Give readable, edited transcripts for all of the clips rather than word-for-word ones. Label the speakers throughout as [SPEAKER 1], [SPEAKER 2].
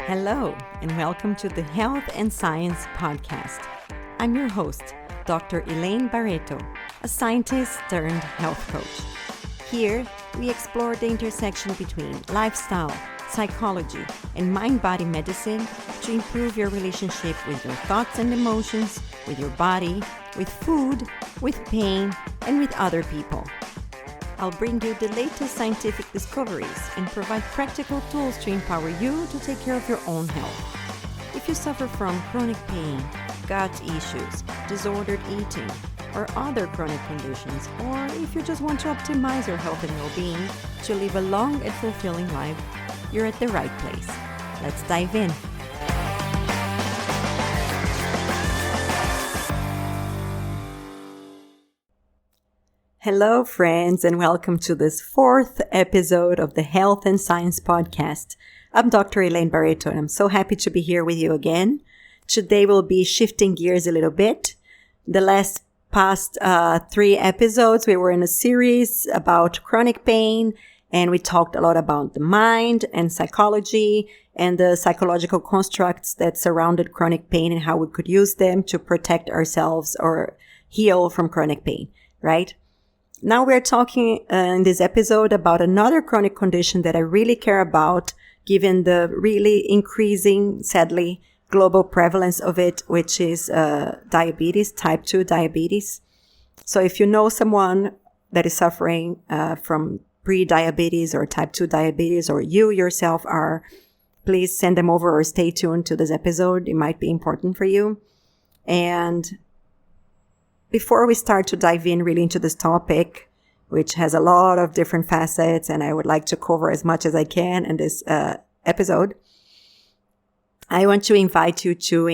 [SPEAKER 1] Hello, and welcome to the Health and Science Podcast. I'm your host, Dr. Elaine Barreto, a scientist turned health coach. Here, we explore the intersection between lifestyle, psychology, and mind-body medicine to improve your relationship with your thoughts and emotions, with your body, with food, with pain, and with other people. I'll bring you the latest scientific discoveries and provide practical tools to empower you to take care of your own health. If you suffer from chronic pain, gut issues, disordered eating, or other chronic conditions, or if you just want to optimize your health and well-being to live a long and fulfilling life, you're at the right place. Let's dive in. Hello, friends, and welcome to this fourth episode of the Health and Science Podcast. I'm Dr. Elaine Barreto, and I'm so happy to be here with you again. Today we'll be shifting gears a little bit. The past 3 episodes, we were in a series about chronic pain, and we talked a lot about the mind and psychology and the psychological constructs that surrounded chronic pain and how we could use them to protect ourselves or heal from chronic pain, right? Now we're talking in this episode about another chronic condition that I really care about, given the really increasing, sadly, global prevalence of it, which is diabetes, type 2 diabetes. So if you know someone that is suffering from pre-diabetes or type 2 diabetes, or you yourself are, please send them over or stay tuned to this episode. It might be important for you. And before we start to dive in really into this topic, which has a lot of different facets, and I would like to cover as much as I can in this episode, I want to invite you to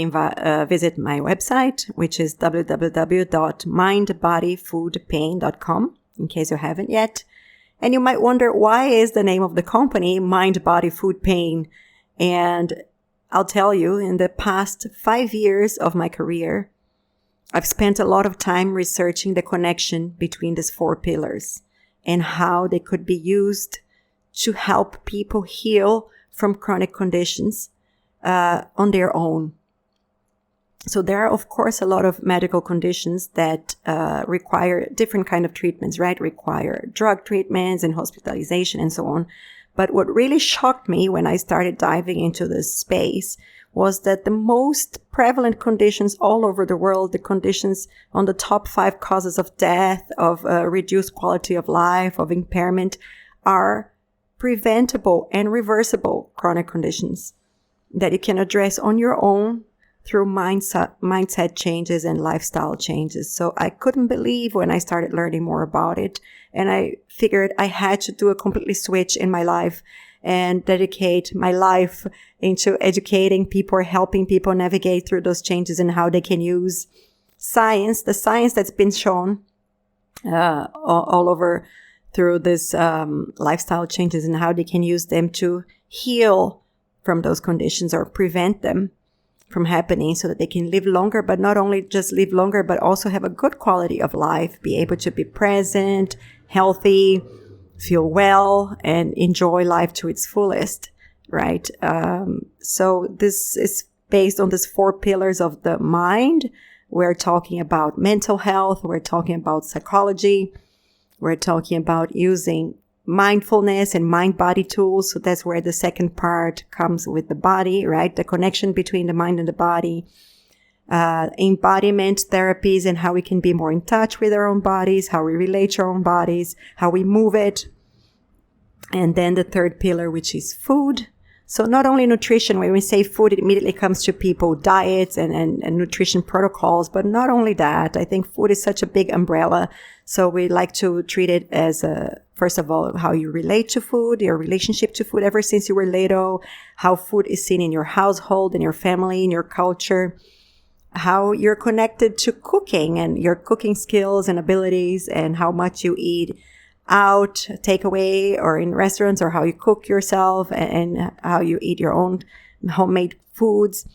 [SPEAKER 1] visit my website, which is www.mindbodyfoodpain.com, in case you haven't yet. And you might wonder, why is the name of the company Mind Body Food Pain? And I'll tell you, in the past 5 years of my career, I've spent a lot of time researching the connection between these 4 pillars and how they could be used to help people heal from chronic conditions on their own. So there are, of course, a lot of medical conditions that require different kind of treatments, right? Require drug treatments and hospitalization and so on. But what really shocked me when I started diving into this space was that the most prevalent conditions all over the world, the conditions on the top 5 causes of death, of reduced quality of life, of impairment, are preventable and reversible chronic conditions that you can address on your own through mindset changes and lifestyle changes. So I couldn't believe when I started learning more about it, and I figured I had to do a completely switch in my life and dedicate my life into educating people or helping people navigate through those changes and how they can use science, the science that's been shown all over through this lifestyle changes, and how they can use them to heal from those conditions or prevent them from happening so that they can live longer, but not only just live longer, but also have a good quality of life, be able to be present, healthy, feel well, and enjoy life to its fullest, right? So this is based on these 4 pillars of the mind. We're talking about mental health. We're talking about psychology. We're talking about using mindfulness and mind-body tools. So that's where the second part comes with the body, right? The connection between the mind and the body. Embodiment therapies and how we can be more in touch with our own bodies, how we relate to our own bodies, how we move it. And then the third pillar, which is food. So not only nutrition, when we say food, it immediately comes to people, diets and nutrition protocols, but not only that. I think food is such a big umbrella. So we like to treat it as first of all, how you relate to food, your relationship to food ever since you were little, how food is seen in your household, in your family, in your culture, how you're connected to cooking and your cooking skills and abilities, and how much you eat out, takeaway, or in restaurants, or how you cook yourself and how you eat your own homemade foods.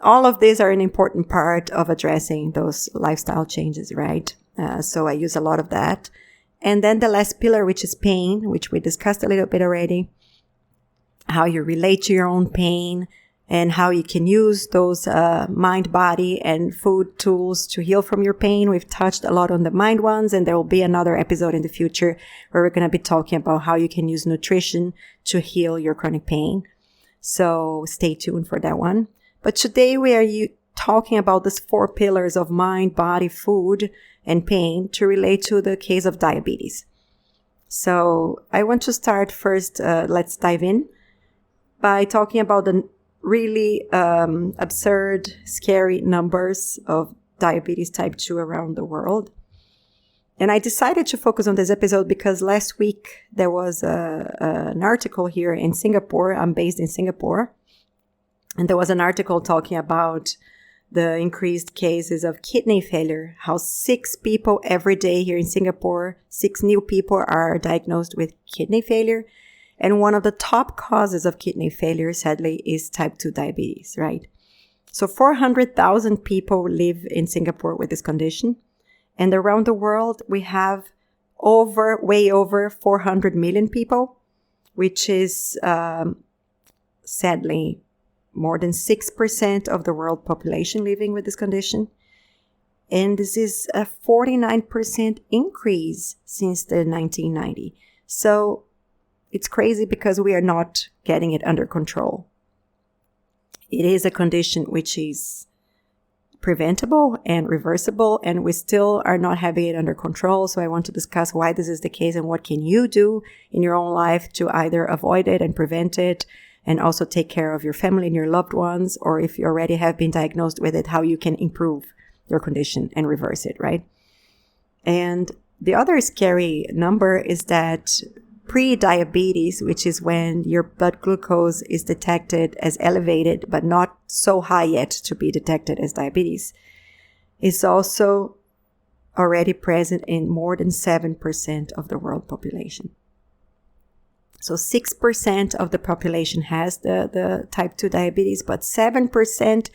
[SPEAKER 1] All of these are an important part of addressing those lifestyle changes, right? So I use a lot of that. And then the last pillar, which is pain, which we discussed a little bit already. how you relate to your own pain, and how you can use those mind, body, and food tools to heal from your pain. We've touched a lot on the mind ones, and there will be another episode in the future where we're going to be talking about how you can use nutrition to heal your chronic pain. So stay tuned for that one. But today we are talking about these 4 pillars of mind, body, food, and pain to relate to the case of diabetes. So I want to start first, let's dive in by talking about the really absurd, scary numbers of diabetes type 2 around the world. And I decided to focus on this episode because last week there was an article here in Singapore. I'm based in Singapore. And there was an article talking about the increased cases of kidney failure, how 6 people every day here in Singapore, 6 new people are diagnosed with kidney failure. And one of the top causes of kidney failure, sadly, is type 2 diabetes, right? So 400,000 people live in Singapore with this condition. And around the world, we have way over 400 million people, which is sadly more than 6% of the world population living with this condition. And this is a 49% increase since the 1990s. So it's crazy because we are not getting it under control. It is a condition which is preventable and reversible, and we still are not having it under control. So I want to discuss why this is the case and what can you do in your own life to either avoid it and prevent it, and also take care of your family and your loved ones, or if you already have been diagnosed with it, how you can improve your condition and reverse it, right? And the other scary number is that pre-diabetes, which is when your blood glucose is detected as elevated but not so high yet to be detected as diabetes, is also already present in more than 7% of the world population. So 6% of the population has the type 2 diabetes, but 7%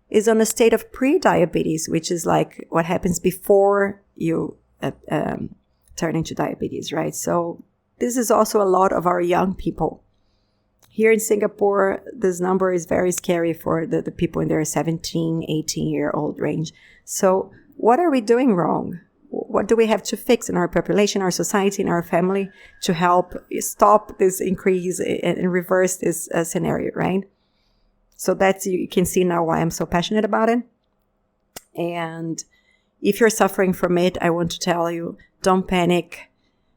[SPEAKER 1] is on a state of pre-diabetes, which is like what happens before you turn into diabetes, right? So this is also a lot of our young people. Here in Singapore, this number is very scary for the people in their 17, 18-year-old range. So what are we doing wrong? What do we have to fix in our population, our society, and our family to help stop this increase and reverse this scenario, right? So that's, you can see now why I'm so passionate about it. And if you're suffering from it, I want to tell you, don't panic.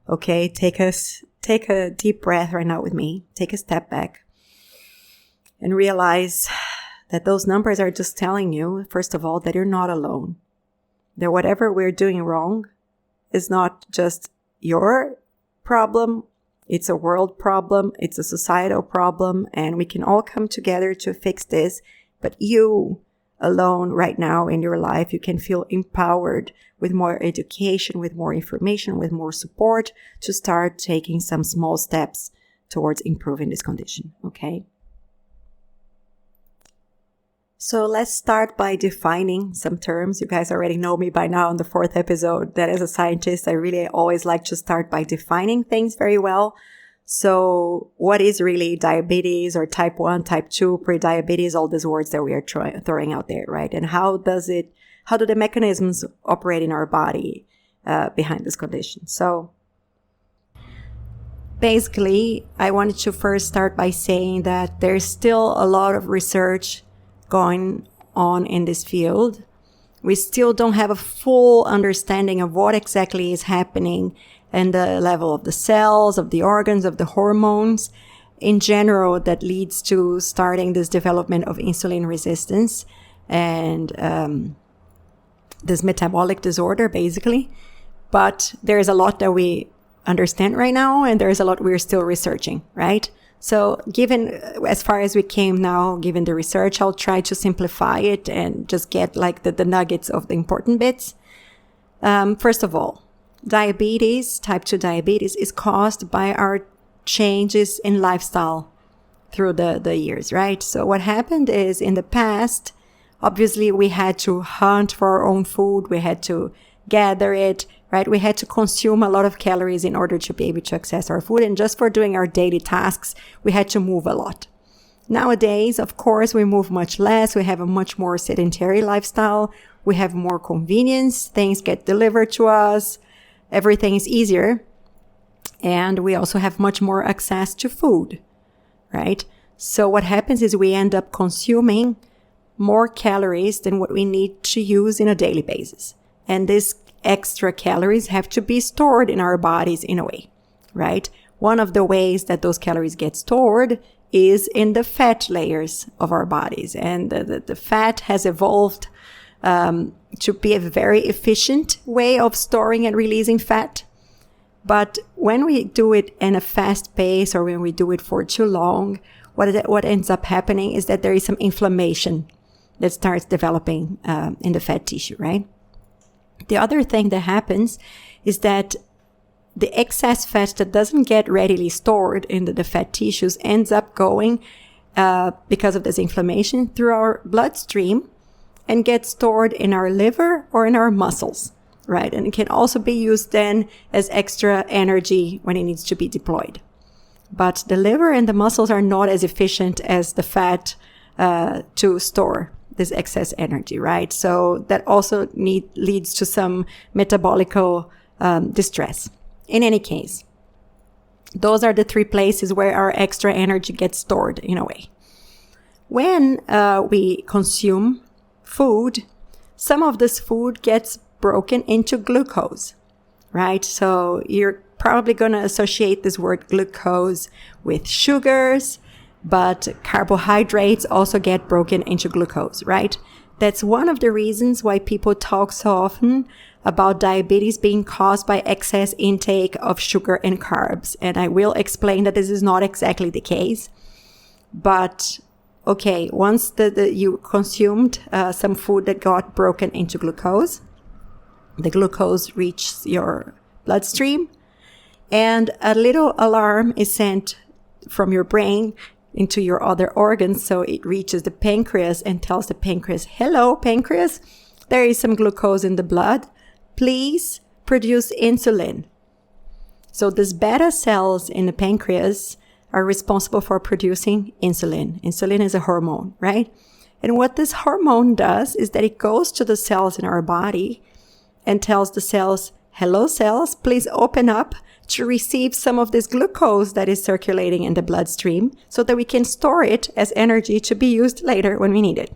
[SPEAKER 1] Okay, take a deep breath right now with me. Take a step back and realize that those numbers are just telling you, first of all, that you're not alone. That whatever we're doing wrong is not just your problem. It's a world problem. It's a societal problem. And we can all come together to fix this. But you alone right now in your life, you can feel empowered with more education, with more information, with more support to start taking some small steps towards improving this condition, okay? So let's start by defining some terms. You guys already know me by now in the 4th episode that as a scientist, I really always like to start by defining things very well. So what is really diabetes or type 1, type 2, pre-diabetes, all these words that we are throwing out there, right? And how do the mechanisms operate in our body behind this condition? So basically, I wanted to first start by saying that there's still a lot of research going on in this field. We still don't have a full understanding of what exactly is happening and the level of the cells, of the organs, of the hormones in general that leads to starting this development of insulin resistance and this metabolic disorder, basically. But there's a lot that we understand right now, and there's a lot we're still researching, right? So given as far as we came now, given the research, I'll try to simplify it and just get like the nuggets of the important bits. First of all, diabetes, type 2 diabetes, is caused by our changes in lifestyle through the years, right? So what happened is in the past, obviously we had to hunt for our own food. We had to gather it, right? We had to consume a lot of calories in order to be able to access our food. And just for doing our daily tasks, we had to move a lot. Nowadays, of course, we move much less. We have a much more sedentary lifestyle. We have more convenience. Things get delivered to us. Everything is easier. And we also have much more access to food, right? So what happens is we end up consuming more calories than what we need to use in a daily basis. And these extra calories have to be stored in our bodies in a way, right? One of the ways that those calories get stored is in the fat layers of our bodies. And the fat has evolved to be a very efficient way of storing and releasing fat. But when we do it in a fast pace or when we do it for too long, what ends up happening is that there is some inflammation that starts developing in the fat tissue, right? The other thing that happens is that the excess fat that doesn't get readily stored in the fat tissues ends up going, because of this inflammation, through our bloodstream and gets stored in our liver or in our muscles, right? And it can also be used then as extra energy when it needs to be deployed. But the liver and the muscles are not as efficient as the fat to store this excess energy, right? So that also leads to some metabolical distress. In any case, those are the three places where our extra energy gets stored in a way. When we consume food, some of this food gets broken into glucose, right? So you're probably going to associate this word glucose with sugars, but carbohydrates also get broken into glucose, right? That's one of the reasons why people talk so often about diabetes being caused by excess intake of sugar and carbs. And I will explain that this is not exactly the case. But okay, once you consumed some food that got broken into glucose, the glucose reaches your bloodstream, and a little alarm is sent from your brain into your other organs. So it reaches the pancreas and tells the pancreas, hello, pancreas, there is some glucose in the blood. Please produce insulin. So these beta cells in the pancreas are responsible for producing insulin. Insulin is a hormone, right? And what this hormone does is that it goes to the cells in our body and tells the cells, hello cells, please open up to receive some of this glucose that is circulating in the bloodstream so that we can store it as energy to be used later when we need it.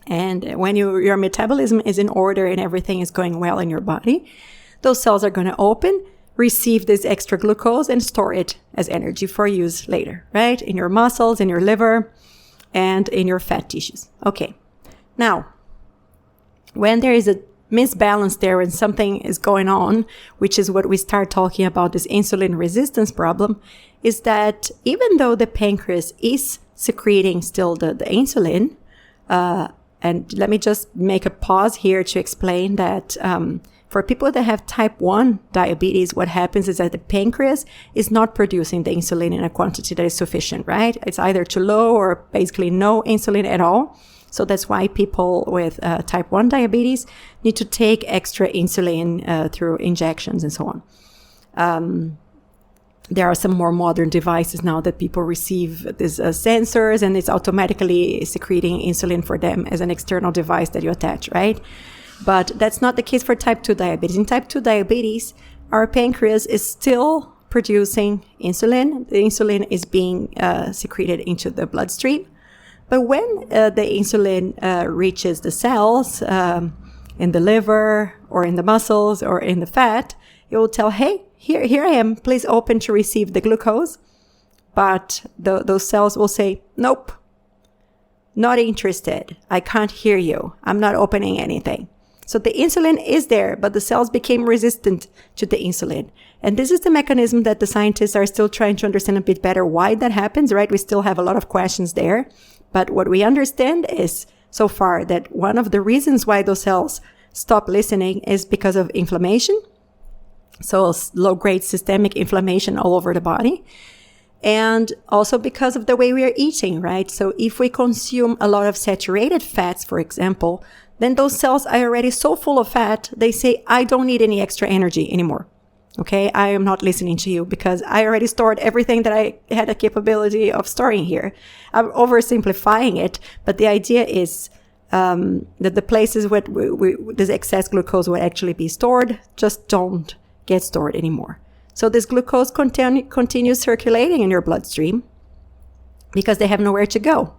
[SPEAKER 1] And when your metabolism is in order and everything is going well in your body, those cells are going to open, receive this extra glucose and store it as energy for use later, right? In your muscles, in your liver, and in your fat tissues. Okay. Now, when there is a misbalance there, when something is going on, which is what we start talking about, this insulin resistance problem, is that even though the pancreas is secreting still the insulin, and let me just make a pause here to explain that for people that have type 1 diabetes, what happens is that the pancreas is not producing the insulin in a quantity that is sufficient, right? It's either too low or basically no insulin at all. So that's why people with type 1 diabetes need to take extra insulin through injections and so on. There are some more modern devices now that people receive these sensors, and it's automatically secreting insulin for them as an external device that you attach, right? But that's not the case for type 2 diabetes. In type 2 diabetes, our pancreas is still producing insulin. The insulin is being secreted into the bloodstream. But when the insulin reaches the cells in the liver or in the muscles or in the fat, it will tell, hey, here I am, please open to receive the glucose. But those cells will say, nope, not interested. I can't hear you. I'm not opening anything. So the insulin is there, but the cells became resistant to the insulin. And this is the mechanism that the scientists are still trying to understand a bit better why that happens, right? We still have a lot of questions there. But what we understand is so far that one of the reasons why those cells stop listening is because of inflammation. So low-grade systemic inflammation all over the body. And also because of the way we are eating, right? So if we consume a lot of saturated fats, for example, then those cells are already so full of fat, they say, I don't need any extra energy anymore. Okay, I am not listening to you because I already stored everything that I had a capability of storing here. I'm oversimplifying it, but the idea is that the places where this excess glucose would actually be stored just don't get stored anymore. So this glucose continues circulating in your bloodstream because they have nowhere to go.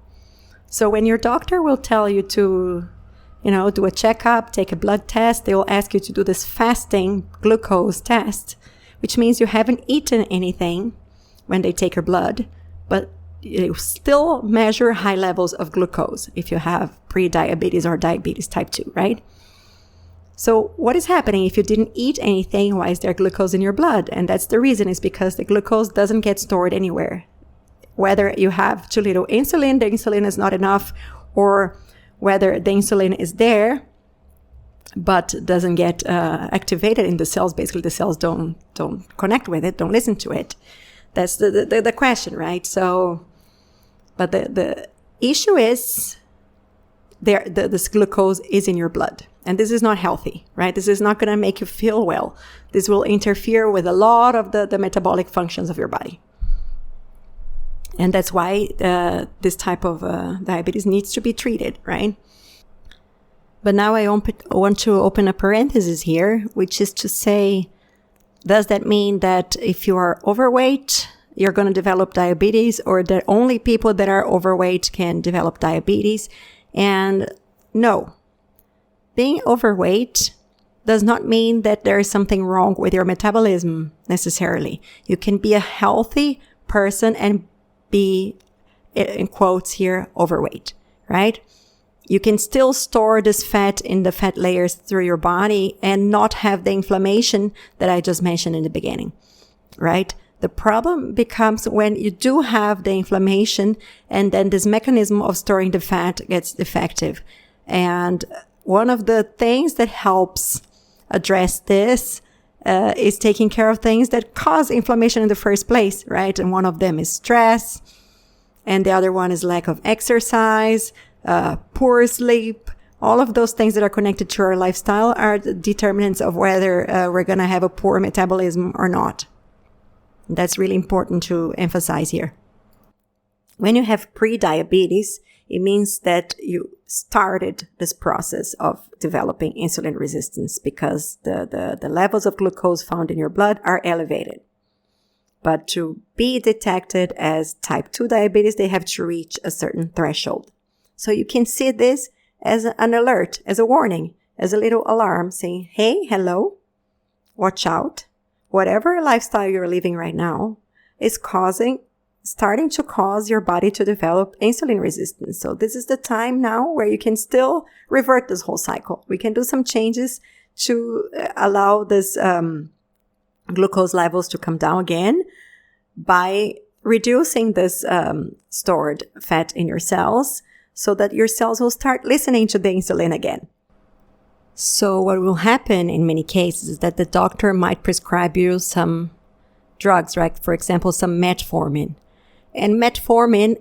[SPEAKER 1] So when your doctor will tell you to, do a checkup, take a blood test, they will ask you to do this fasting glucose test, which means you haven't eaten anything when they take your blood, but you still measure high levels of glucose if you have pre-diabetes or diabetes type 2, right? So what is happening if you didn't eat anything? Why is there glucose in your blood? And that's the reason, is because the glucose doesn't get stored anywhere. Whether you have too little insulin, the insulin is not enough, or whether the insulin is there but doesn't get activated in the cells. Basically, the cells don't connect with it, don't listen to it. That's the question, right? So, but the issue is this glucose is in your blood, and this is not healthy, right? This is not going to make you feel well. This will interfere with a lot of the metabolic functions of your body. And that's why this type of diabetes needs to be treated, right? But now I want to open a parenthesis here, which is to say, does that mean that if you are overweight, you're going to develop diabetes, or that only people that are overweight can develop diabetes? And no, being overweight does not mean that there is something wrong with your metabolism necessarily. You can be a healthy person and be, in quotes here, overweight, right? You can still store this fat in the fat layers through your body and not have the inflammation that I just mentioned in the beginning, right? The problem becomes when you do have the inflammation and then this mechanism of storing the fat gets defective. And one of the things that helps address this is taking care of things that cause inflammation in the first place, right? And one of them is stress. And the other one is lack of exercise, poor sleep. All of those things that are connected to our lifestyle are the determinants of whether we're going to have a poor metabolism or not. That's really important to emphasize here. When you have pre-diabetes, it means that you started this process of developing insulin resistance because the levels of glucose found in your blood are elevated. But to be detected as type 2 diabetes, they have to reach a certain threshold. So you can see this as an alert, as a warning, as a little alarm saying, hey, hello, watch out. Whatever lifestyle you're living right now is starting to cause your body to develop insulin resistance. So this is the time now where you can still revert this whole cycle. We can do some changes to allow this glucose levels to come down again by reducing this stored fat in your cells so that your cells will start listening to the insulin again. So what will happen in many cases is that the doctor might prescribe you some drugs, right? For example, some metformin. And metformin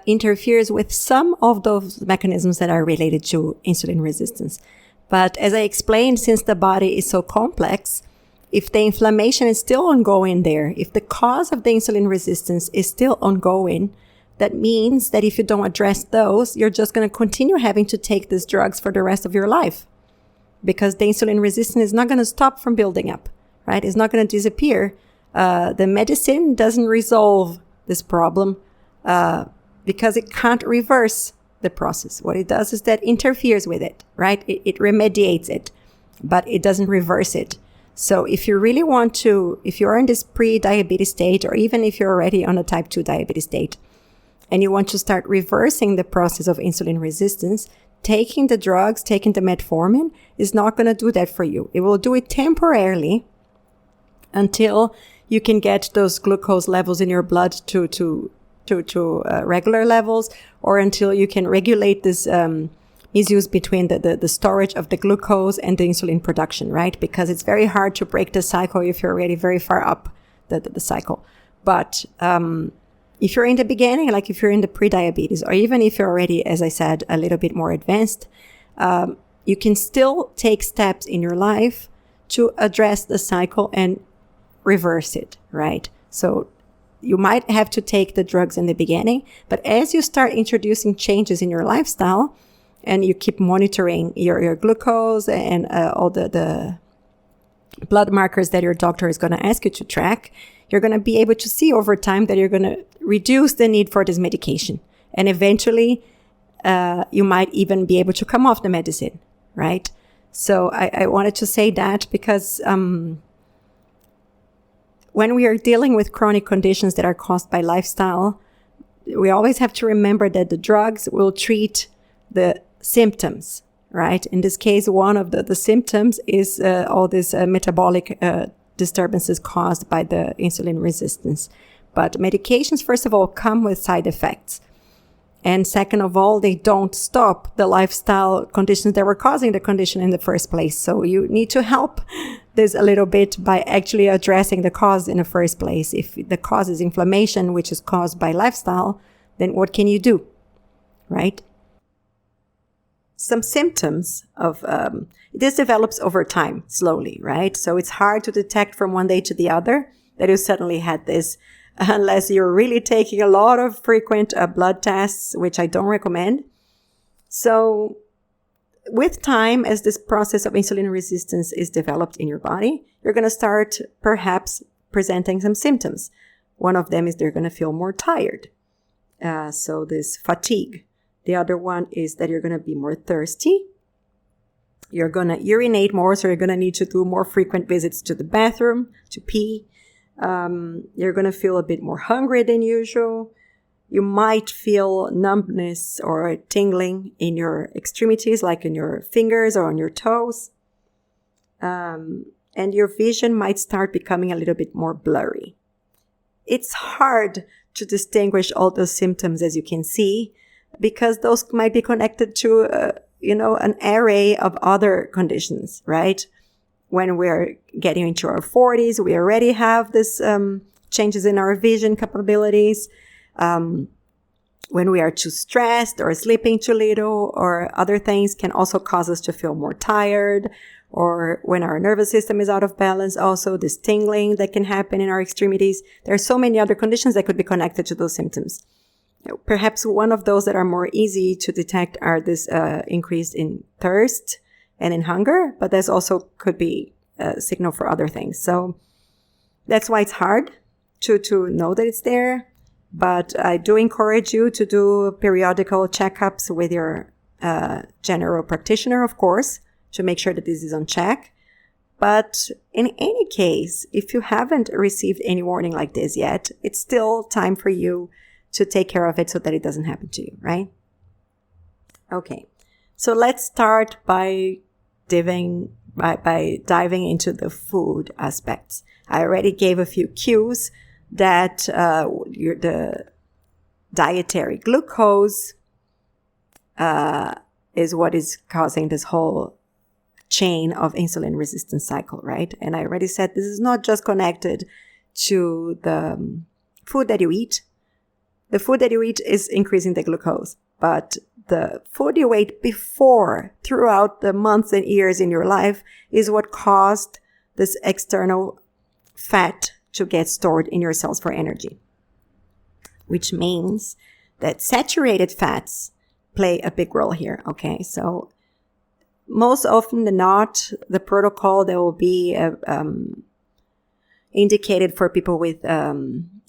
[SPEAKER 1] interferes with some of those mechanisms that are related to insulin resistance. But as I explained, since the body is so complex, if the inflammation is still ongoing there, if the cause of the insulin resistance is still ongoing, that means that if you don't address those, you're just going to continue having to take these drugs for the rest of your life. Because the insulin resistance is not going to stop from building up, right? It's not going to disappear. The medicine doesn't resolve this problem because it can't reverse the process. What it does is that interferes with it, right? It remediates it, but it doesn't reverse it. So if you really want to, if you're in this pre-diabetes state, or even if you're already on a type 2 diabetes state, and you want to start reversing the process of insulin resistance, taking the drugs, taking the metformin is not going to do that for you. It will do it temporarily until you can get those glucose levels in your blood to regular levels, or until you can regulate this misuse between the storage of the glucose and the insulin production, right? Because it's very hard to break the cycle if you're already very far up the cycle. But if you're in the beginning, like if you're in the pre-diabetes, or even if you're already, as I said, a little bit more advanced, you can still take steps in your life to address the cycle and reverse it, right? So you might have to take the drugs in the beginning, but as you start introducing changes in your lifestyle and you keep monitoring your glucose and all the blood markers that your doctor is going to ask you to track, you're going to be able to see over time that you're going to reduce the need for this medication. And eventually, you might even be able to come off the medicine, right? So I wanted to say that because when we are dealing with chronic conditions that are caused by lifestyle, we always have to remember that the drugs will treat the symptoms, right? In this case, one of the symptoms is all these metabolic disturbances caused by the insulin resistance. But medications, first of all, come with side effects. And second of all, they don't stop the lifestyle conditions that were causing the condition in the first place. So you need to help this a little bit by actually addressing the cause in the first place. If the cause is inflammation, which is caused by lifestyle, then what can you do, right? Some symptoms of this develops over time, slowly, right? So it's hard to detect from one day to the other that you suddenly had this, unless you're really taking a lot of frequent blood tests, which I don't recommend. So with time, as this process of insulin resistance is developed in your body, you're going to start perhaps presenting some symptoms. One of them is they're going to feel more tired. So this fatigue. The other one is that you're going to be more thirsty. You're going to urinate more, so you're going to need to do more frequent visits to the bathroom to pee. You're going to feel a bit more hungry than usual. You might feel numbness or tingling in your extremities, like in your fingers or on your toes. And your vision might start becoming a little bit more blurry. It's hard to distinguish all those symptoms, as you can see, because those might be connected to, an array of other conditions, right? When we're getting into our 40s, we already have this changes in our vision capabilities. When we are too stressed or sleeping too little or other things can also cause us to feel more tired. Or when our nervous system is out of balance, also this tingling that can happen in our extremities. There are so many other conditions that could be connected to those symptoms. Perhaps one of those that are more easy to detect are this increase in thirst and in hunger, but there's also could be a signal for other things. So that's why it's hard to know that it's there. But I do encourage you to do periodical checkups with your general practitioner, of course, to make sure that this is on check. But in any case, if you haven't received any warning like this yet, it's still time for you to take care of it so that it doesn't happen to you, right? Okay, so let's start by diving into the food aspects. I already gave a few cues that the dietary glucose is what is causing this whole chain of insulin resistance cycle, right? And I already said this is not just connected to the food that you eat. The food that you eat is increasing the glucose, but the food you ate before, throughout the months and years in your life, is what caused this external fat to get stored in your cells for energy. Which means that saturated fats play a big role here, okay? So most often than not, the protocol that will be indicated for people with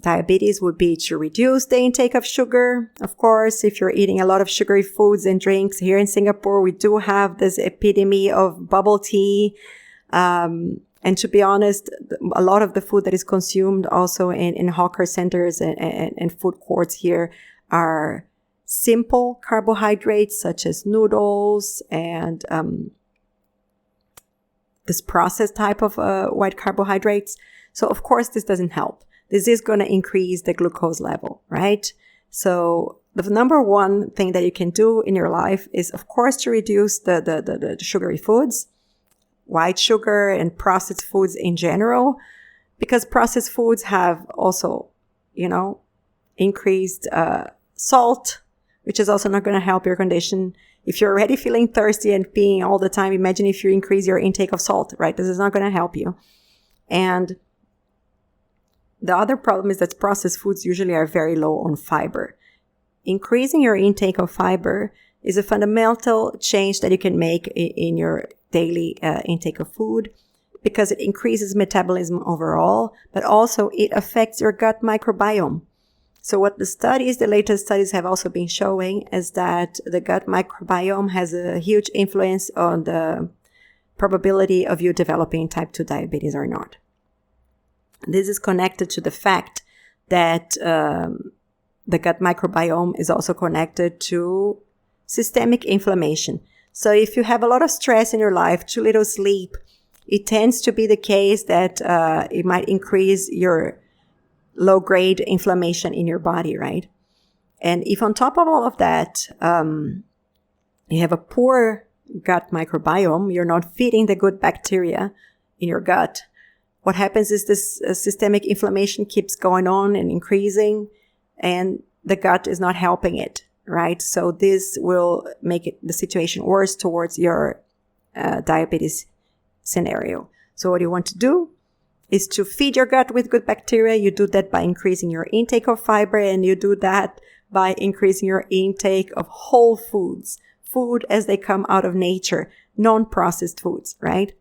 [SPEAKER 1] diabetes would be to reduce the intake of sugar. Of course, if you're eating a lot of sugary foods and drinks, here in Singapore, we do have this epidemic of bubble tea. And to be honest, a lot of the food that is consumed also in hawker centers and food courts here are simple carbohydrates such as noodles and this processed type of white carbohydrates. So of course, this doesn't help. This is going to increase the glucose level, right? So the number one thing that you can do in your life is, of course, to reduce the sugary foods, white sugar and processed foods in general, because processed foods have also, increased salt, which is also not going to help your condition. If you're already feeling thirsty and peeing all the time, imagine if you increase your intake of salt, right? This is not going to help you. And the other problem is that processed foods usually are very low on fiber. Increasing your intake of fiber is a fundamental change that you can make in your daily intake of food, because it increases metabolism overall, but also it affects your gut microbiome. So what the latest studies have also been showing is that the gut microbiome has a huge influence on the probability of you developing type 2 diabetes or not. This is connected to the fact that the gut microbiome is also connected to systemic inflammation. So if you have a lot of stress in your life, too little sleep, it tends to be the case that it might increase your low-grade inflammation in your body, right? And if on top of all of that, you have a poor gut microbiome, you're not feeding the good bacteria in your gut, what happens is this systemic inflammation keeps going on and increasing, and the gut is not helping it, right? So this will make the situation worse towards your diabetes scenario. So what you want to do is to feed your gut with good bacteria. You do that by increasing your intake of fiber, and you do that by increasing your intake of whole foods, food as they come out of nature, non-processed foods, right?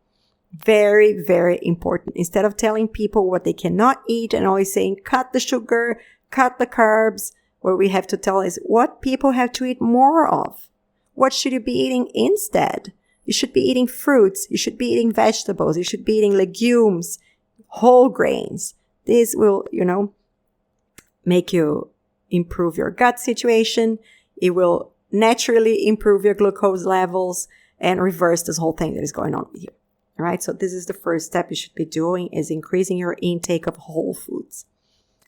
[SPEAKER 1] Very, very important. Instead of telling people what they cannot eat and always saying, cut the sugar, cut the carbs, what we have to tell is what people have to eat more of. What should you be eating instead? You should be eating fruits. You should be eating vegetables. You should be eating legumes, whole grains. This will, make you improve your gut situation. It will naturally improve your glucose levels and reverse this whole thing that is going on with you. All right. So this is the first step you should be doing, is increasing your intake of whole foods.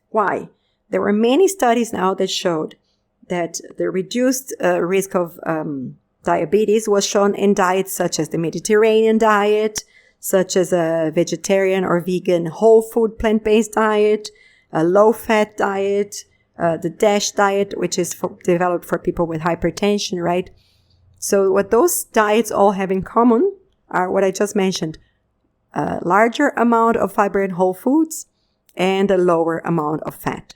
[SPEAKER 1] Why? There were many studies now that showed that the reduced risk of diabetes was shown in diets such as the Mediterranean diet, such as a vegetarian or vegan whole food plant-based diet, a low-fat diet, the DASH diet, which is developed for people with hypertension, right? So what those diets all have in common are what I just mentioned: a larger amount of fiber in whole foods and a lower amount of fat.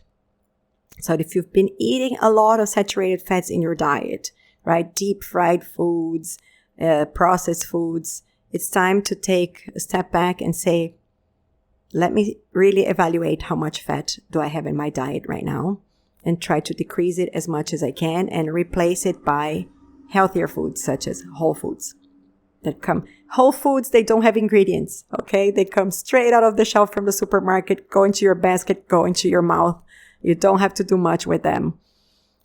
[SPEAKER 1] So if you've been eating a lot of saturated fats in your diet, right, deep fried foods, processed foods, it's time to take a step back and say, let me really evaluate how much fat do I have in my diet right now, and try to decrease it as much as I can and replace it by healthier foods such as whole foods. Whole foods, they don't have ingredients, okay? They come straight out of the shelf from the supermarket, go into your basket, go into your mouth. You don't have to do much with them.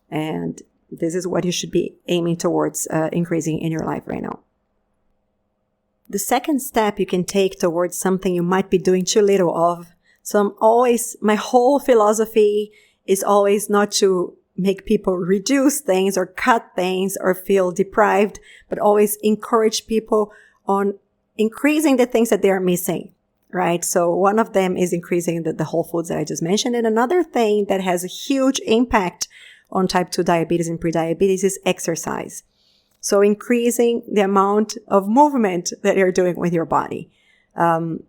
[SPEAKER 1] And this is what you should be aiming towards increasing in your life right now. The second step you can take towards something you might be doing too little of. So my whole philosophy is always not to make people reduce things or cut things or feel deprived, but always encourage people on increasing the things that they are missing, right? So one of them is increasing the whole foods that I just mentioned. And another thing that has a huge impact on type 2 diabetes and prediabetes is exercise. So increasing the amount of movement that you're doing with your body.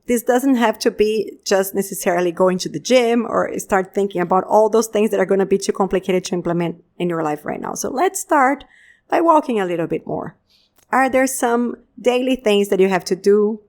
[SPEAKER 1] This doesn't have to be just necessarily going to the gym or start thinking about all those things that are going to be too complicated to implement in your life right now. So let's start by walking a little bit more. Are there some daily things that you have to do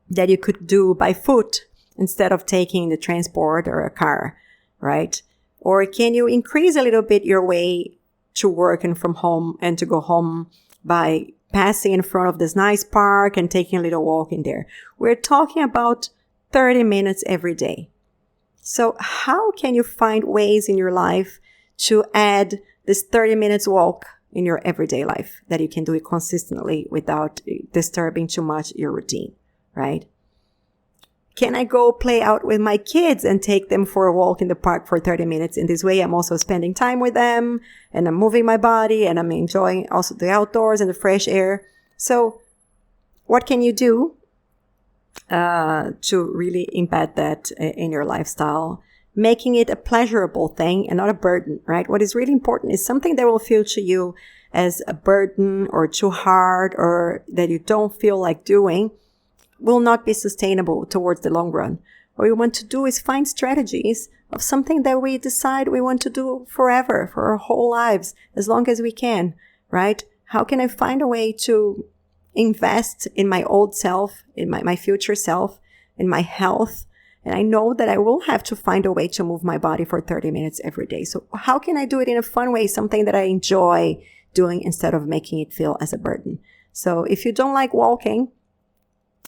[SPEAKER 1] that you could do by foot instead of taking the transport or a car, right? Or can you increase a little bit your way to work and from home and to go home by passing in front of this nice park and taking a little walk in there? We're talking about 30 minutes every day. So how can you find ways in your life to add this 30 minutes walk in your everyday life that you can do it consistently without disturbing too much your routine, right? Can I go play out with my kids and take them for a walk in the park for 30 minutes? In this way, I'm also spending time with them and I'm moving my body and I'm enjoying also the outdoors and the fresh air. So what can you do to really embed that in your lifestyle? making it a pleasurable thing and not a burden, right? What is really important is something that will feel to you as a burden or too hard or that you don't feel like doing will not be sustainable towards the long run. What we want to do is find strategies of something that we decide we want to do forever, for our whole lives, as long as we can, right? How can I find a way to invest in my old self, in my future self, in my health? And I know that I will have to find a way to move my body for 30 minutes every day. So how can I do it in a fun way, something that I enjoy doing instead of making it feel as a burden? So if you don't like walking,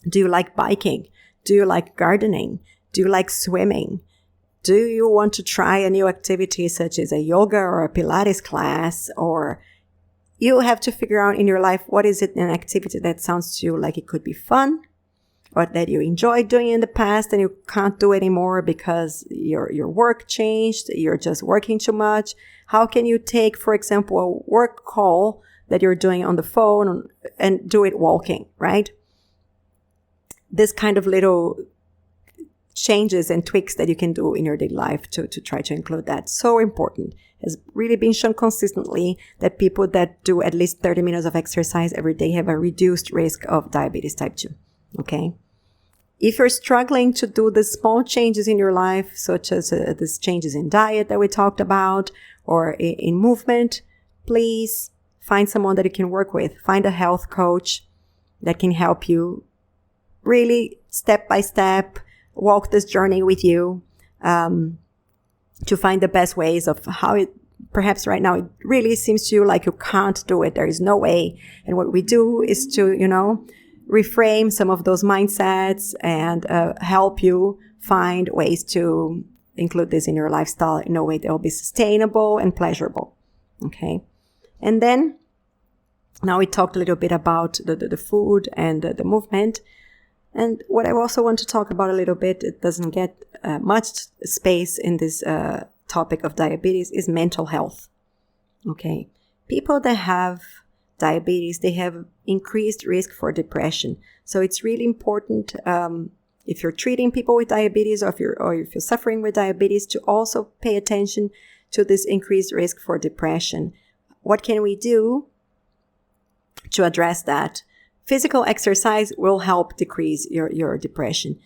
[SPEAKER 1] do you like biking? Do you like gardening? Do you like swimming? Do you want to try a new activity such as a yoga or a Pilates class? Or you have to figure out in your life, what is it, an activity that sounds to you like it could be fun, or that you enjoyed doing in the past and you can't do anymore because your work changed, you're just working too much. How can you take, for example, a work call that you're doing on the phone and do it walking, right? This kind of little changes and tweaks that you can do in your daily life to try to include that. So important. Has really been shown consistently that people that do at least 30 minutes of exercise every day have a reduced risk of diabetes type 2. Okay. If you're struggling to do the small changes in your life, such as these changes in diet that we talked about, or in movement, please find someone that you can work with. Find a health coach that can help you really step by step walk this journey with you, to find the best ways of how it, perhaps right now it really seems to you like you can't do it. There is no way. And what we do is to, reframe some of those mindsets and help you find ways to include this in your lifestyle in a way that will be sustainable and pleasurable. Okay. And then now we talked a little bit about the food and the movement. And what I also want to talk about a little bit, it doesn't get much space in this topic of diabetes, is mental health. Okay. People that have diabetes, they have increased risk for depression. So it's really important, if you're treating people with diabetes or if you're suffering with diabetes, to also pay attention to this increased risk for depression. What can we do to address that? Physical exercise will help decrease your depression.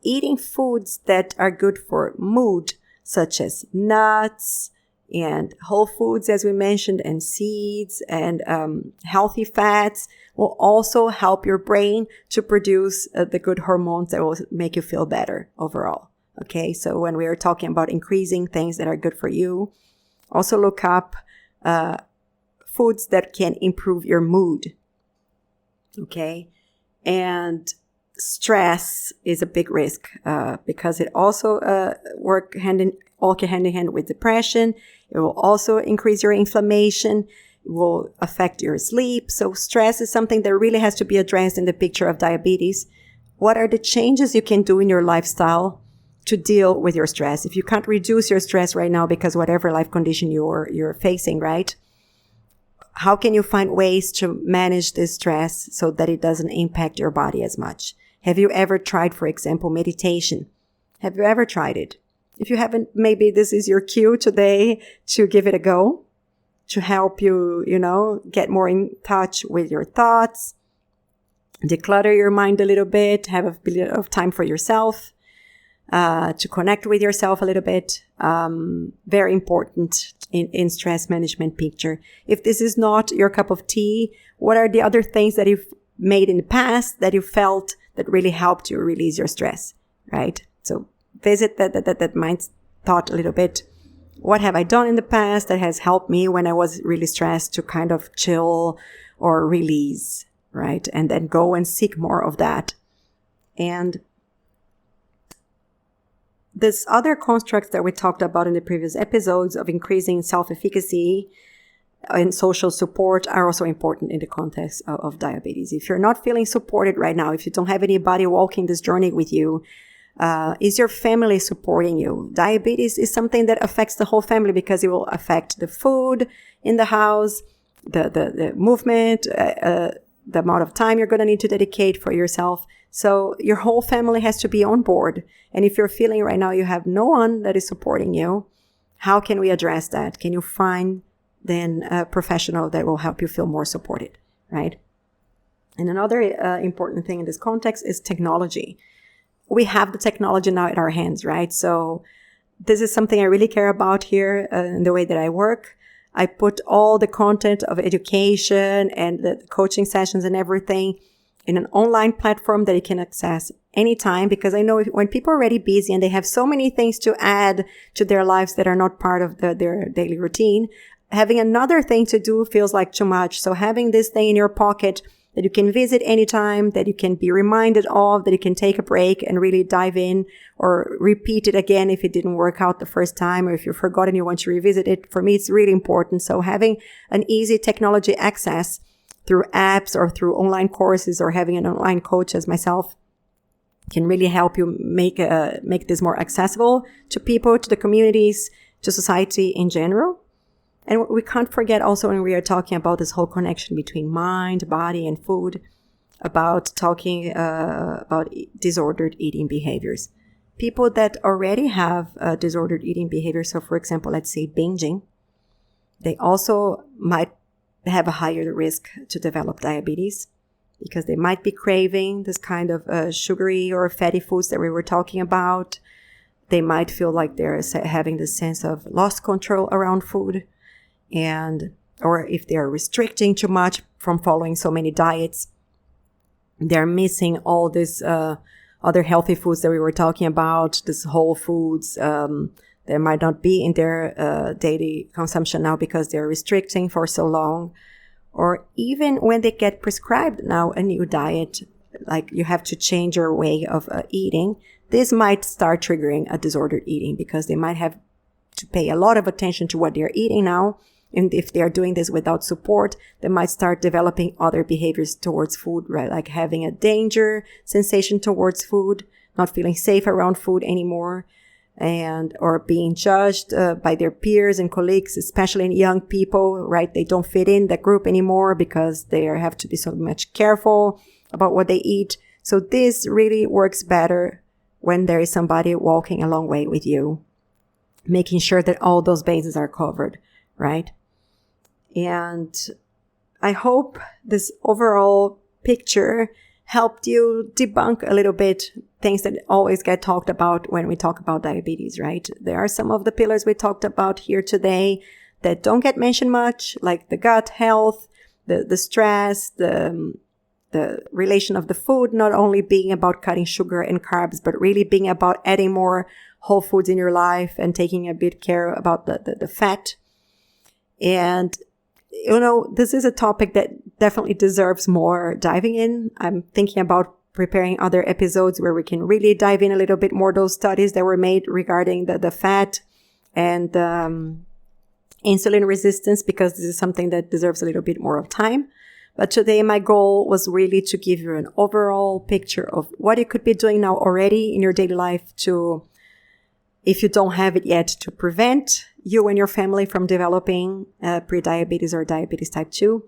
[SPEAKER 1] Eating foods that are good for mood, such as nuts and whole foods, as we mentioned, and seeds and healthy fats, will also help your brain to produce the good hormones that will make you feel better overall. Okay, so when we are talking about increasing things that are good for you, also look up foods that can improve your mood. Okay, and stress is a big risk because it also work hand in hand with depression. It will also increase your inflammation. It will affect your sleep. So stress is something that really has to be addressed in the picture of diabetes. What are the changes you can do in your lifestyle to deal with your stress? If you can't reduce your stress right now because whatever life condition you're facing, right? How can you find ways to manage this stress so that it doesn't impact your body as much? Have you ever tried, for example, meditation? Have you ever tried it? If you haven't, maybe this is your cue today to give it a go, to help you, get more in touch with your thoughts, declutter your mind a little bit, have a bit of time for yourself, to connect with yourself a little bit. Very important in stress management picture. If this is not your cup of tea, what are the other things that you've made in the past that you felt that really helped you release your stress, right? So visit that mind thought a little bit. What have I done in the past that has helped me when I was really stressed to kind of chill or release, right? And then go and seek more of that. And this other constructs that we talked about in the previous episodes of increasing self-efficacy and social support are also important in the context of diabetes. If you're not feeling supported right now, if you don't have anybody walking this journey with you, is your family supporting you? Diabetes is something that affects the whole family because it will affect the food in the house, the movement, the amount of time you're going to need to dedicate for yourself. So your whole family has to be on board. And if you're feeling right now you have no one that is supporting you, how can we address that? Can you find then a professional that will help you feel more supported, right? And another important thing in this context is technology. We have the technology now at our hands, right? So this is something I really care about here in the way that I work. I put all the content of education and the coaching sessions and everything in an online platform that you can access anytime, because I know when people are already busy and they have so many things to add to their lives that are not part of their daily routine, having another thing to do feels like too much. So having this thing in your pocket that you can visit anytime, that you can be reminded of, that you can take a break and really dive in or repeat it again if it didn't work out the first time, or if you forgot and you want to revisit it. For me, it's really important. So having an easy technology access through apps or through online courses or having an online coach as myself can really help you make this more accessible to people, to the communities, to society in general. And we can't forget also when we are talking about this whole connection between mind, body, and food, about talking about disordered eating behaviors. People that already have disordered eating behavior, so for example, let's say binging, they also might have a higher risk to develop diabetes because they might be craving this kind of sugary or fatty foods that we were talking about. They might feel like they're having this sense of lost control around food. Or if they're restricting too much from following so many diets, they're missing all these other healthy foods that we were talking about, this whole foods. They might not be in their daily consumption now because they're restricting for so long. Or even when they get prescribed now a new diet, like you have to change your way of eating, this might start triggering a disordered eating because they might have to pay a lot of attention to what they're eating now. And if they are doing this without support, they might start developing other behaviors towards food, right? Like having a danger sensation towards food, not feeling safe around food anymore, or being judged by their peers and colleagues, especially in young people, right? They don't fit in that group anymore because they have to be so much careful about what they eat. So this really works better when there is somebody walking a long way with you, making sure that all those bases are covered, right? And I hope this overall picture helped you debunk a little bit things that always get talked about when we talk about diabetes, right? There are some of the pillars we talked about here today that don't get mentioned much, like the gut health, the stress, the relation of the food, not only being about cutting sugar and carbs, but really being about adding more whole foods in your life and taking a bit care about the fat. And this is a topic that definitely deserves more diving in. I'm thinking about preparing other episodes where we can really dive in a little bit more, those studies that were made regarding the fat and insulin resistance, because this is something that deserves a little bit more of time. But today my goal was really to give you an overall picture of what you could be doing now already in your daily life to, if you don't have it yet, to prevent you and your family from developing prediabetes or diabetes type 2.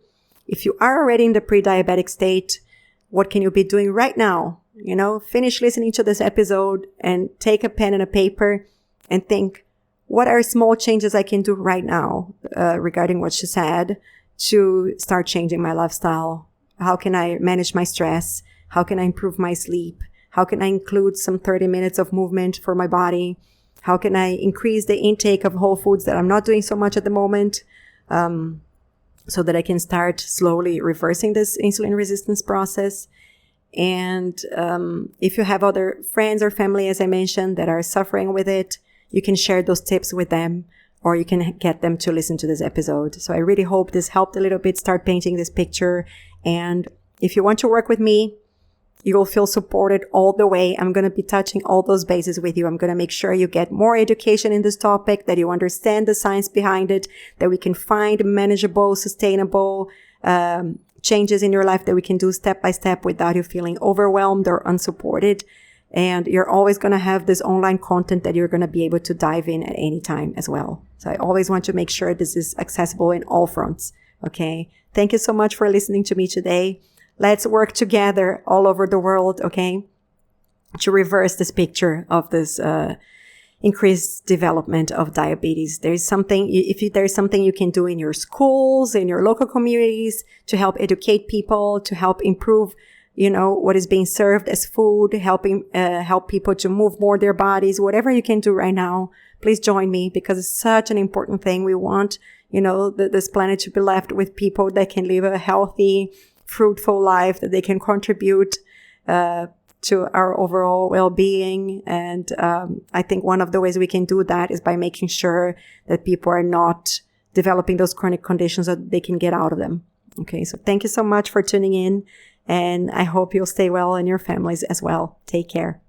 [SPEAKER 1] If you are already in the pre-diabetic state, what can you be doing right now? Finish listening to this episode and take a pen and a paper and think, what are small changes I can do right now regarding what she said to start changing my lifestyle? How can I manage my stress? How can I improve my sleep? How can I include some 30 minutes of movement for my body? How can I increase the intake of whole foods that I'm not doing so much at the moment, so that I can start slowly reversing this insulin resistance process? And if you have other friends or family, as I mentioned, that are suffering with it, you can share those tips with them, or you can get them to listen to this episode. So I really hope this helped a little bit start painting this picture. And if you want to work with me, you will feel supported all the way. I'm going to be touching all those bases with you. I'm going to make sure you get more education in this topic, that you understand the science behind it, that we can find manageable, sustainable changes in your life that we can do step by step without you feeling overwhelmed or unsupported. And you're always going to have this online content that you're going to be able to dive in at any time as well. So I always want to make sure this is accessible in all fronts. Okay. Thank you so much for listening to me today. Let's work together all over the world, okay, to reverse this picture of this increased development of diabetes. There's something you can do in your schools, in your local communities to help educate people, to help improve, what is being served as food, help people to move more their bodies, whatever you can do right now. Please join me because it's such an important thing. We want, this planet to be left with people that can live a healthy, fruitful life, that they can contribute, to our overall well-being. And I think one of the ways we can do that is by making sure that people are not developing those chronic conditions, that they can get out of them. Okay, so thank you so much for tuning in, and I hope you'll stay well and your families as well. Take care.